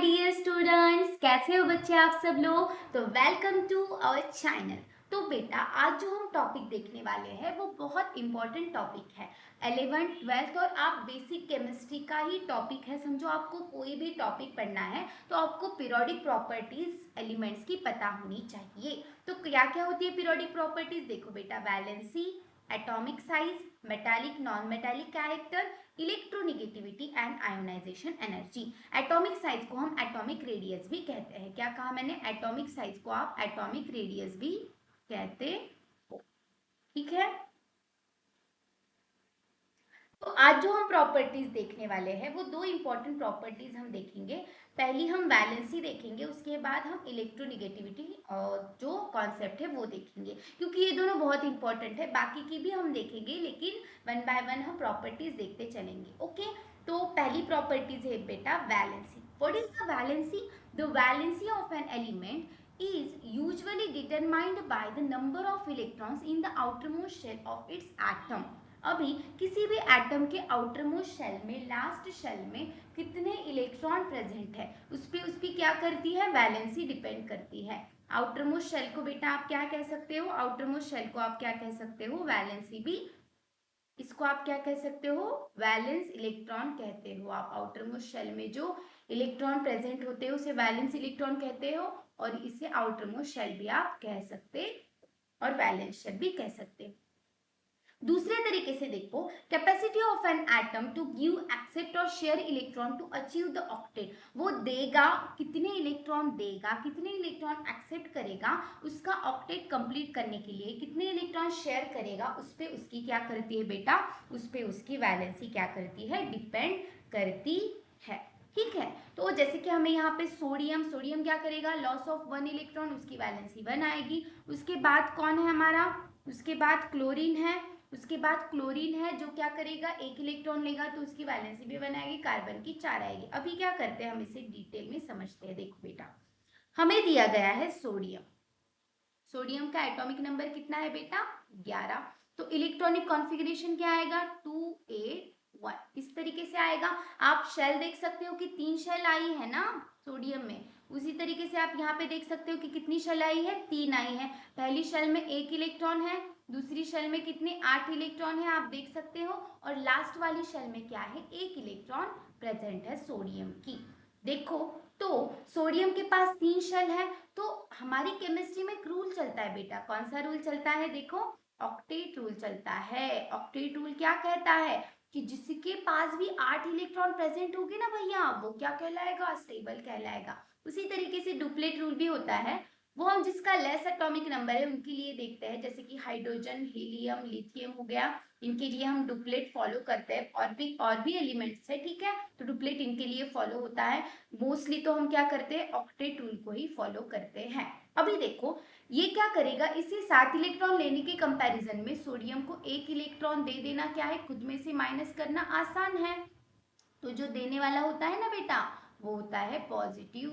Dear students, कैसे हो बच्चे आप सब लोग। तो वेलकम टू आवर चैनल। तो बेटा आज जो हम टॉपिक देखने वाले हैं वो बहुत इंपॉर्टेंट टॉपिक है। 11th 12th और आप बेसिक केमिस्ट्री का ही टॉपिक है। समझो आपको कोई भी टॉपिक पढ़ना है तो आपको पीरियोडिक प्रॉपर्टीज एलिमेंट्स की पता होनी चाहिए। तो क्या क्या होती है पीरियोडिक प्रॉपर्टीज, देखो बेटा, valency, atomic size, metallic non metallic character, electronegativity and ionization energy. Atomic size को हम एटॉमिक रेडियस भी कहते हैं। क्या कहा मैंने? एटॉमिक साइज को आप एटॉमिक रेडियस भी कहते हो। ठीक है। तो आज जो हम प्रॉपर्टीज देखने वाले हैं वो दो इंपॉर्टेंट प्रॉपर्टीज हम देखेंगे। पहली हम वैलेंसी देखेंगे, उसके बाद हम इलेक्ट्रोनिगेटिविटी और जो कॉन्सेप्ट है वो देखेंगे, क्योंकि ये दोनों बहुत इंपॉर्टेंट है। बाकी की भी हम देखेंगे लेकिन वन बाय वन हम प्रॉपर्टीज देखते चलेंगे। ओके, तो पहली प्रॉपर्टीज है बेटा valency. What is the valency? The valency of an element is usually determined by the number of electrons in the outermost shell of its atom। अभी किसी भी एटम के आउटर मोस्ट शेल में, last shell में कितने electron present है उस पर उसकी क्या करती है? वैलेंसी डिपेंड करती है। आउटर मोस्ट शेल को बेटा आप क्या कह सकते हो? आउटर मोस्ट शेल को आप क्या कह सकते हो? वैलेंसी भी। इसको आप क्या कह सकते हो? वैलेंस इलेक्ट्रॉन कहते हो आप। आउटर मोस्ट शेल में जो इलेक्ट्रॉन प्रेजेंट होते हैं उसे वैलेंस इलेक्ट्रॉन कहते हो, और इसे आउटर मोस्ट शेल भी आप कह सकते और वैलेंस शेल भी कह सकते। दूसरे तरीके से देखो, capacity of an atom to give, accept और share electron to achieve the octet. वो देगा, कितने इलेक्ट्रॉन देगा, कितने इलेक्ट्रॉन एक्सेप्ट करेगा, उसका ऑक्टेट कंप्लीट करने के लिए कितने इलेक्ट्रॉन शेयर करेगा, उस पर उसकी क्या करती है बेटा? उस पर उसकी वैलेंसी क्या करती है? डिपेंड करती है। ठीक है। तो जैसे कि हमें यहाँ पे सोडियम, सोडियम क्या करेगा? लॉस ऑफ 1 इलेक्ट्रॉन, उसकी वैलेंसी 1 आएगी। उसके बाद कौन है हमारा? उसके बाद क्लोरीन है। उसके बाद क्लोरीन है जो क्या करेगा? 1 इलेक्ट्रॉन लेगा तो उसकी वैलेंसी भी 1 आएगी, कार्बन की 4 आएगी। अभी क्या करते हैं हम इसे डिटेल में समझते हैं। देखो बेटा, हमें दिया गया है सोडियम। सोडियम का एटॉमिक नंबर कितना है बेटा? 11। तो इलेक्ट्रॉनिक कॉन्फ़िगरेशन क्या आएगा? 281। इस तरीके से आएगा। आप शेल देख सकते हो कि 3 शेल आई है ना सोडियम में। उसी तरीके से आप यहाँ पे देख सकते हो कि कितनी शेल आई है? 3 आई है। पहली शेल में 1 इलेक्ट्रॉन है, दूसरी शेल में कितने? 8 इलेक्ट्रॉन है, आप देख सकते हो। और लास्ट वाली शेल में क्या है? 1 इलेक्ट्रॉन प्रेजेंट है सोडियम की। देखो, तो सोडियम के पास 3 शेल है। तो हमारी केमिस्ट्री में एक रूल चलता है बेटा। कौन सा रूल चलता है? देखो, ऑक्टेट रूल चलता है। ऑक्टेट रूल क्या कहता है कि जिसके पास भी 8 इलेक्ट्रॉन प्रेजेंट होंगे ना भैया, वो क्या कहलाएगा? स्टेबल कहलाएगा। उसी तरीके से डुप्लेट रूल भी होता है। वो हम जिसका लेस एटॉमिक नंबर है उनके लिए देखते हैं, जैसे कि हाइड्रोजन, हीलियम, लिथियम हो गया, इनके लिए हम डुप्लेट फॉलो करते हैं। और भी एलिमेंट्स है, ठीक है, तो डुप्लेट इनके लिए फॉलो होता है। मोस्टली तो हम क्या करते हैं? ऑक्टेट रूल को ही फॉलो करते हैं। अभी देखो, ये क्या करेगा? इसे 7 इलेक्ट्रॉन लेने के कंपैरिजन में सोडियम को 1 इलेक्ट्रॉन दे देना क्या है? खुद में से माइनस करना आसान है। तो जो देने वाला होता है ना बेटा, वो होता है पॉजिटिव,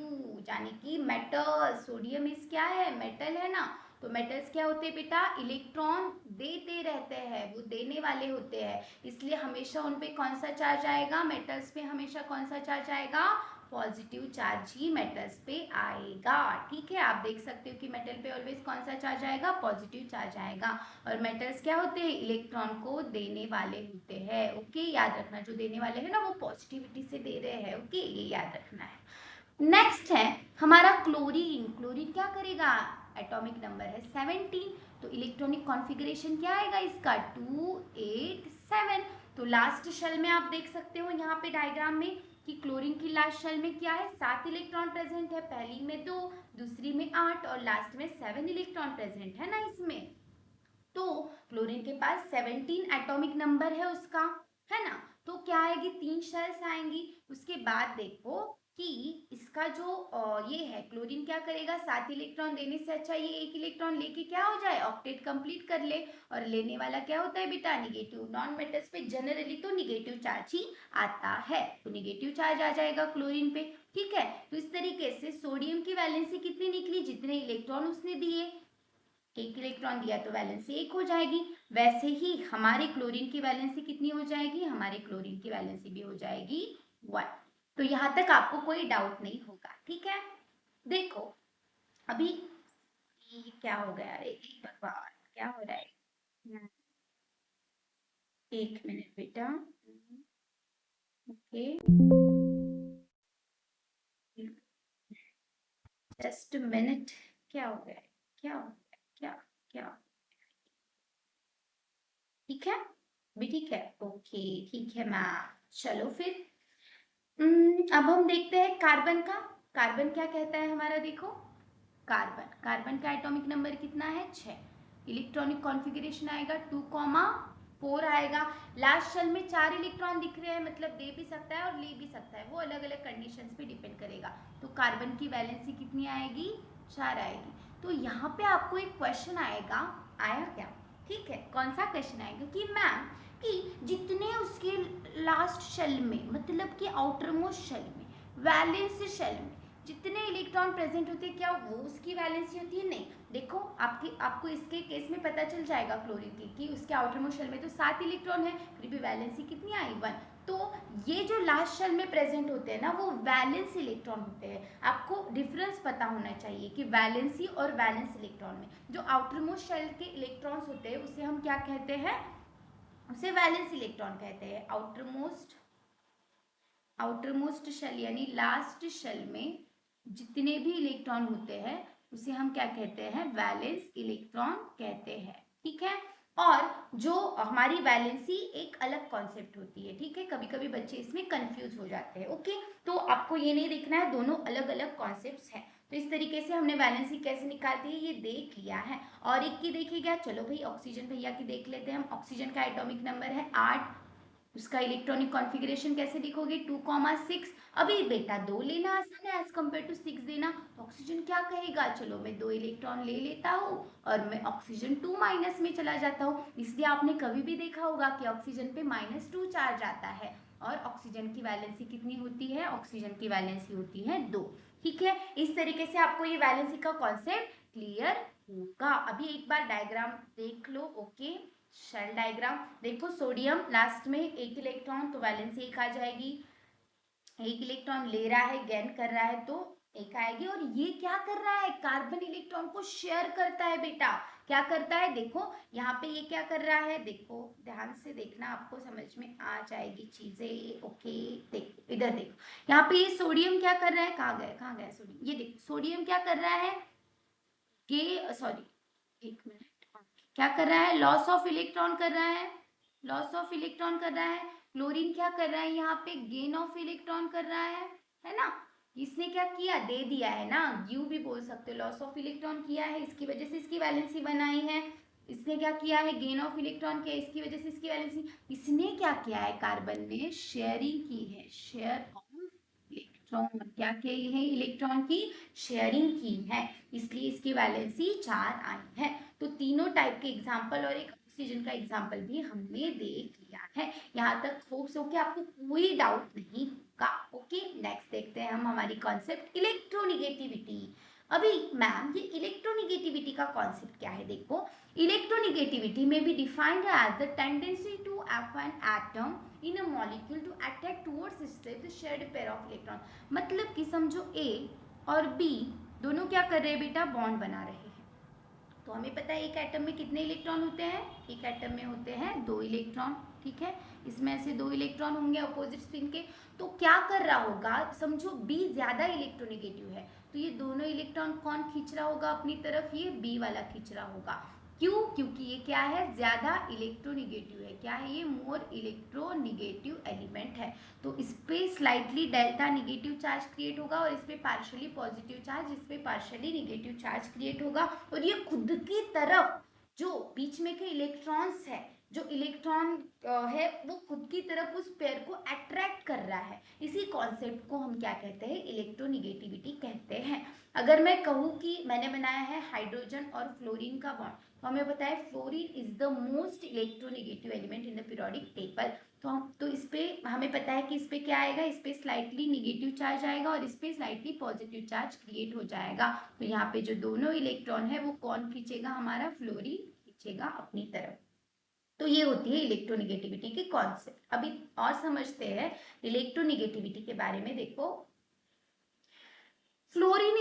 यानी कि मेटल। सोडियम इस क्या है? मेटल है ना। तो मेटल्स क्या होते हैं बेटा? इलेक्ट्रॉन देते रहते हैं, वो देने वाले होते हैं। इसलिए हमेशा उन पे कौन सा चार्ज आएगा? मेटल्स पे हमेशा कौन सा चार्ज आएगा? पॉजिटिव चार्ज ही मेटल्स पे आएगा। ठीक है, आप देख सकते हो कि मेटल पे ऑलवेज कौन सा चार्ज आएगा? पॉजिटिव चार्ज आएगा। और मेटल्स क्या होते हैं? इलेक्ट्रॉन को देने वाले होते हैं। ओके, याद रखना, जो देने वाले हैं ना वो पॉजिटिविटी से दे रहे हैं। ओके, ये याद रखना है। नेक्स्ट है हमारा क्लोरीन। क्लोरीन क्या करेगा? एटॉमिक नंबर है 17। तो इलेक्ट्रॉनिक कॉन्फ़िगरेशन क्या आएगा इसका? 287। तो लास्ट शेल में आप देख सकते हो यहाँ पे डायग्राम में कि क्लोरीन की लास्ट शेल में क्या है? 7 इलेक्ट्रॉन प्रेजेंट है। पहली में 2, दूसरी में 8 और लास्ट में 7 इलेक्ट्रॉन प्रेजेंट है ना इसमें। तो क्लोरीन के पास 17 एटॉमिक नंबर है उसका, है ना। तो क्या आएगी? 3 शेल्स आएंगी। उसके बाद देखो कि इसका जो ये है, क्लोरीन क्या करेगा? 7 इलेक्ट्रॉन देने से अच्छा ये 1 इलेक्ट्रॉन लेके क्या हो जाए? ऑक्टेट कंप्लीट कर ले। और लेने वाला क्या होता है बेटा? निगेटिव। नॉन मेटल्स पे जनरली तो निगेटिव चार्ज ही आता है, तो निगेटिव चार्ज आ जाएगा क्लोरीन पे। ठीक है, तो इस तरीके से सोडियम की वैलेंसी कितनी निकली? जितने इलेक्ट्रॉन उसने दिए। 1 इलेक्ट्रॉन दिया तो वैलेंसी 1 हो जाएगी। वैसे ही हमारे क्लोरीन की वैलेंसी कितनी हो जाएगी? हमारे क्लोरीन की वैलेंसी भी हो जाएगी 1। तो यहाँ तक आपको कोई डाउट नहीं होगा। ठीक है, देखो अभी ये क्या हो गया, अरे भगवान क्या हो रहा है। हम्म, एक मिनट बेटा। Okay, just minute. क्या हो गया, क्या हो गया, क्या क्या, ठीक है भी, ठीक है, ओके ठीक है मैम। चलो फिर अब हम देखते हैं कार्बन का। कार्बन क्या कहता है हमारा, देखो कार्बन, कार्बन का एटॉमिक नंबर कितना है, 6। इलेक्ट्रॉनिक कॉन्फ़िगरेशन आएगा 2,4 आएगा। लास्ट शेल में 4 इलेक्ट्रॉन दिख रहे हैं, मतलब दे भी सकता है और ले भी सकता है, वो अलग अलग कंडीशंस पे डिपेंड करेगा। तो कार्बन की वैलेंसी कितनी आएगी, 4 आएगी। तो यहाँ पे आपको एक क्वेश्चन आएगा, आया क्या, ठीक है, कौन सा क्वेश्चन आएगा कि मैम कि जितने उसके लास्ट शेल में, मतलब कि आउटर मोस्ट शेल में, वैलेंस शेल में जितने इलेक्ट्रॉन प्रेजेंट होते हैं, क्या वो उसकी वैलेंसी होती है, नहीं। देखो आपको इसके केस में पता चल जाएगा क्लोरीन की कि उसके आउटर मोस्ट शेल में तो 7 इलेक्ट्रॉन है, फिर भी वैलेंसी कितनी आई, 1। तो ये जो लास्ट शेल में प्रेजेंट होते हैं ना, वो वैलेंस इलेक्ट्रॉन होते हैं। आपको डिफरेंस पता होना चाहिए कि वैलेंसी और वैलेंस इलेक्ट्रॉन में जो आउटर मोस्ट शेल के इलेक्ट्रॉन्स होते हैं उसे हम क्या कहते हैं, उसे वैलेंस इलेक्ट्रॉन कहते हैं। आउटर मोस्ट शेल यानी लास्ट शेल में जितने भी इलेक्ट्रॉन होते हैं उसे हम क्या कहते हैं, वैलेंस इलेक्ट्रॉन कहते हैं, ठीक है। और जो हमारी वैलेंसी एक अलग कॉन्सेप्ट होती है, ठीक है, कभी कभी बच्चे इसमें कंफ्यूज हो जाते हैं, ओके। तो आपको ये नहीं देखना है, दोनों अलग अलग कॉन्सेप्ट्स हैं। तो इस तरीके से हमने वैलेंसी कैसे निकालती है ये देख लिया है। और एक की देखिएगा, चलो भाई ऑक्सीजन भैया की देख लेते हैं हम। ऑक्सीजन का एटॉमिक नंबर है 8। उसका इलेक्ट्रॉनिक कॉन्फ़िगरेशन कैसे लिखोगे, 2,6। अभी बेटा 2 लेना आसान है एज कम्पेयर टू 6 देना। तो ऑक्सीजन क्या कहेगा, चलो मैं 2 इलेक्ट्रॉन ले लेता हूँ और मैं ऑक्सीजन 2 माइनस में चला जाता हूँ। इसलिए आपने कभी भी देखा होगा कि ऑक्सीजन पे -2 चार्ज आता है। और ऑक्सीजन की वैलेंसी कितनी होती है, ऑक्सीजन की वैलेंसी होती है 2, ठीक है। इस तरीके से आपको ये वैलेंसी का कॉन्सेप्ट क्लियर होगा। अभी एक बार डायग्राम देख लो, ओके। शेल डायग्राम देखो, सोडियम लास्ट में 1 इलेक्ट्रॉन, तो वैलेंसी 1 आ जाएगी। 1 इलेक्ट्रॉन ले रहा है, गेन कर रहा है, तो 1 आएगी। और ये क्या कर रहा है, कार्बन इलेक्ट्रॉन को शेयर करता है बेटा। क्या करता है, देखो यहाँ पे ये क्या कर रहा है, देखो ध्यान से देखना, आपको समझ में आ जाएगी चीजें, ओके। देखो इधर देखो, यहाँ पे ये सोडियम क्या कर रहा है, कहाँ गया सोडियम, ये देखो सोडियम क्या कर रहा है, ये सॉरी एक मिनट, क्या कर रहा है, लॉस ऑफ इलेक्ट्रॉन कर रहा है, लॉस ऑफ इलेक्ट्रॉन कर रहा है। क्लोरीन क्या कर रहा है, यहाँ पे गेन ऑफ इलेक्ट्रॉन कर रहा है ना। इसने क्या किया, दे दिया है ना, यू भी बोल सकते हो, लॉस ऑफ इलेक्ट्रॉन किया है, इसकी वजह से इसकी वैलेंसी बनाई है। इसने क्या किया है, गेन ऑफ इलेक्ट्रॉन किया, इसकी वजह से इसकी वैलेंसी। इसने क्या किया है, कार्बन ने शेयरिंग की है, शेयर ऑफ इलेक्ट्रॉन, क्या की है, इलेक्ट्रॉन की शेयरिंग की है, इसलिए इसकी वैलेंसी 4 आई है। तो तीनों टाइप के एग्जाम्पल और एक ऑक्सीजन का एग्जाम्पल भी हमने देख लिया है। यहाँ तक होप्स हो कि आपको कोई डाउट नहीं होगा, ओके। नेक्स्ट देखते हैं हम हमारी कॉन्सेप्ट इलेक्ट्रोनिगेटिविटी। अभी मैम ये इलेक्ट्रोनिगेटिविटी का कॉन्सेप्ट क्या है, देखो इलेक्ट्रोनिगेटिविटी में be defined as the tendency to of an atom in a molecule to attract towards itself the shared pair of electron. मतलब कि समझो ए और बी दोनों क्या कर रहे हैं बेटा, बॉन्ड बना रहे हैं। तो हमें पता है एक एटम में कितने इलेक्ट्रॉन होते हैं, एक एटम में होते हैं 2 इलेक्ट्रॉन, ठीक है। इसमें से 2 इलेक्ट्रॉन होंगे अपोजिट स्पिन के। तो क्या कर रहा होगा, समझो बी ज्यादा इलेक्ट्रोनिगेटिव है, तो ये दोनों इलेक्ट्रॉन कौन खींच रहा होगा अपनी तरफ, ये बी वाला खींच रहा होगा। क्यों, क्योंकि ये क्या है, ज्यादा इलेक्ट्रोनिगेटिव है, क्या है ये, मोर इलेक्ट्रोनिगेटिव एलिमेंट है। तो इस पे slightly delta negative charge create होगा और इस पे पार्शियली पॉजिटिव चार्ज, इस पे पार्शियली निगेटिव चार्ज क्रिएट होगा। और ये खुद की तरफ जो बीच में के इलेक्ट्रॉन्स है, जो इलेक्ट्रॉन है वो खुद की तरफ उस पेयर को अट्रैक्ट कर रहा है। इसी कॉन्सेप्ट को हम क्या कहते हैं, इलेक्ट्रोनिगेटिविटी कहते हैं। अगर मैं कहूँ कि मैंने बनाया है हाइड्रोजन और फ्लोरीन का बॉन्ड, तो हमें पता है fluorine is the most electronegative element in the periodic table. तो इस पे हमें पता है कि इस पे क्या आएगा, इस पे स्लाइटली निगेटिव चार्ज आएगा और इस पे स्लाइटली पॉजिटिव चार्ज क्रिएट हो जाएगा। तो यहाँ पे जो दोनों इलेक्ट्रॉन है वो कौन खींचेगा, हमारा फ्लोरीन खींचेगा अपनी तरफ। तो ये होती है इलेक्ट्रोनिगेटिविटी की कॉन्सेप्ट। अभी और समझते हैं इलेक्ट्रोनिगेटिविटी के बारे में। देखो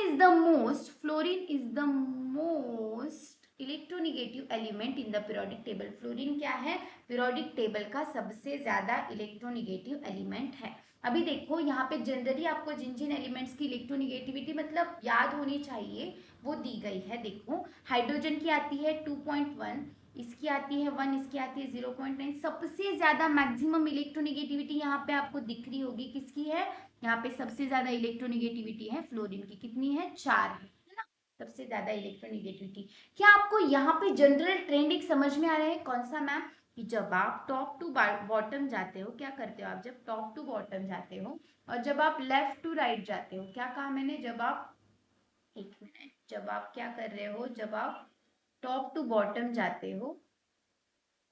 fluorine is the most electronegative element in the periodic table. Fluorine क्या है? पीरियोडिक टेबल का सबसे ज्यादा इलेक्ट्रोनिगेटिव एलिमेंट है। अभी देखो यहाँ पे जनरली आपको जिन जिन एलिमेंट्स की इलेक्ट्रोनिगेटिविटी मतलब याद होनी चाहिए वो दी गई है। देखो हाइड्रोजन की आती है 2.1, इसकी आती है 1, इसकी आती है 0.9। सबसे ज्यादा मैक्सिमम इलेक्ट्रोनिगेटिविटी यहाँ पे आपको दिख रही होगी किसकी है? यहाँ पे सबसे ज्यादा इलेक्ट्रोनिगेटिविटी है फ्लोरीन की। कितनी है? 4 है ना, सबसे ज्यादा इलेक्ट्रोनिगेटिविटी। क्या आपको यहाँ पे जनरल ट्रेंड एक समझ में आ रहा है? कौन सा मैम? कि जब आप टॉप टू बॉटम जाते हो, क्या करते हो आप? जब टॉप टू बॉटम जाते हो और जब आप लेफ्ट टू राइट जाते हो, क्या कहा मैंने? जब आप, एक मिनट, जब आप क्या कर रहे हो? जब आप टॉप टू बॉटम जाते हो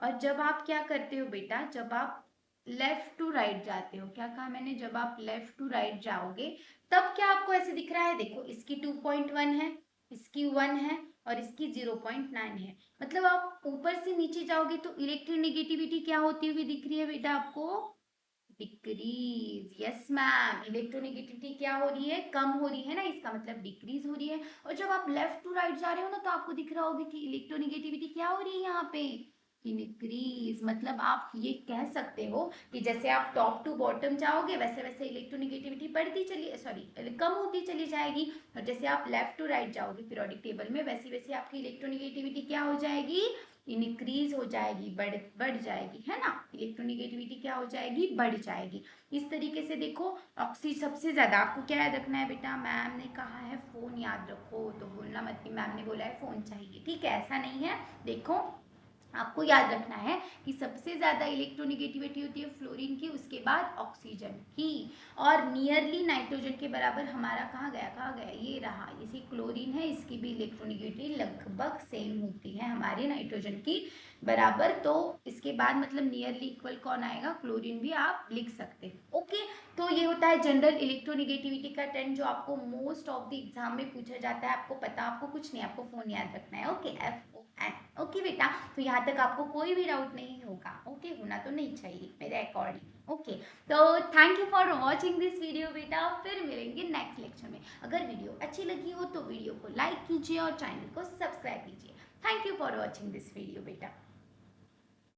और जब आप क्या करते हो बेटा? जब आप लेफ्ट टू राइट जाते हो, क्या कहा मैंने? जब आप लेफ्ट टू राइट जाओगे तब क्या आपको ऐसे दिख रहा है? देखो इसकी 2.1 है, इसकी 1 है और इसकी 0.9 है। मतलब आप ऊपर से नीचे जाओगे तो इलेक्ट्रोनेगेटिविटी क्या होती हुई दिख रही है बेटा आपको? डिक्रीज। यस मैम, इलेक्ट्रोनेगेटिविटी क्या हो रही है? कम हो रही है ना, इसका मतलब डिक्रीज हो रही है। और जब आप लेफ्ट टू राइट जा रहे हो ना तो आपको दिख रहा होगा कि इलेक्ट्रोनेगेटिविटी क्या हो रही है यहाँ पे? इंक्रीज। मतलब आप ये कह सकते हो कि जैसे आप टॉप टू बॉटम जाओगे वैसे वैसे इलेक्ट्रोनेगेटिविटी बढ़ती चली, सॉरी कम होती चली जाएगी। और जैसे आप लेफ्ट टू राइट जाओगे पीरियोडिक टेबल में वैसे वैसे आपकी इलेक्ट्रोनेगेटिविटी क्या हो जाएगी? इंक्रीज हो जाएगी, बढ़ जाएगी, है ना। इलेक्ट्रोनेगेटिविटी क्या हो जाएगी? बढ़ जाएगी। इस तरीके से देखो ऑक्सीजन सबसे ज्यादा आपको क्या याद रखना है बेटा? मैम ने कहा है फोन याद रखो, तो बोलना मत कि मैम ने बोला है फोन चाहिए, ठीक है? ऐसा नहीं है। देखो आपको याद रखना है कि सबसे ज्यादा इलेक्ट्रोनिगेटिविटी होती है फ्लोरीन की, उसके बाद ऑक्सीजन की, और नियरली नाइट्रोजन के बराबर हमारा कहाँ गया? कहाँ गया? ये रहा, इसी क्लोरीन है, इसकी भी इलेक्ट्रोनिगेटिविटी लगभग सेम होती है हमारे नाइट्रोजन की बराबर। तो इसके बाद मतलब नियरली इक्वल कौन आएगा? क्लोरीन भी आप लिख सकते हो। ओके, तो ये होता है जनरल इलेक्ट्रोनिगेटिविटी का ट्रेंड जो आपको मोस्ट ऑफ द एग्जाम में पूछा जाता है। आपको पता, आपको कुछ नहीं, आपको फोन याद रखना है। Okay, FON। ओके बेटा, तो यहाँ तक आपको कोई भी डाउट नहीं होगा। ओके, होना तो नहीं चाहिए मेरे अकॉर्डिंग। ओके, तो thank you for watching this video बेटा। फिर मिलेंगे नेक्स्ट लेक्चर में। अगर वीडियो अच्छी लगी हो तो वीडियो को लाइक कीजिए और चैनल को सब्सक्राइब कीजिए। Thank you for watching this video बेटा।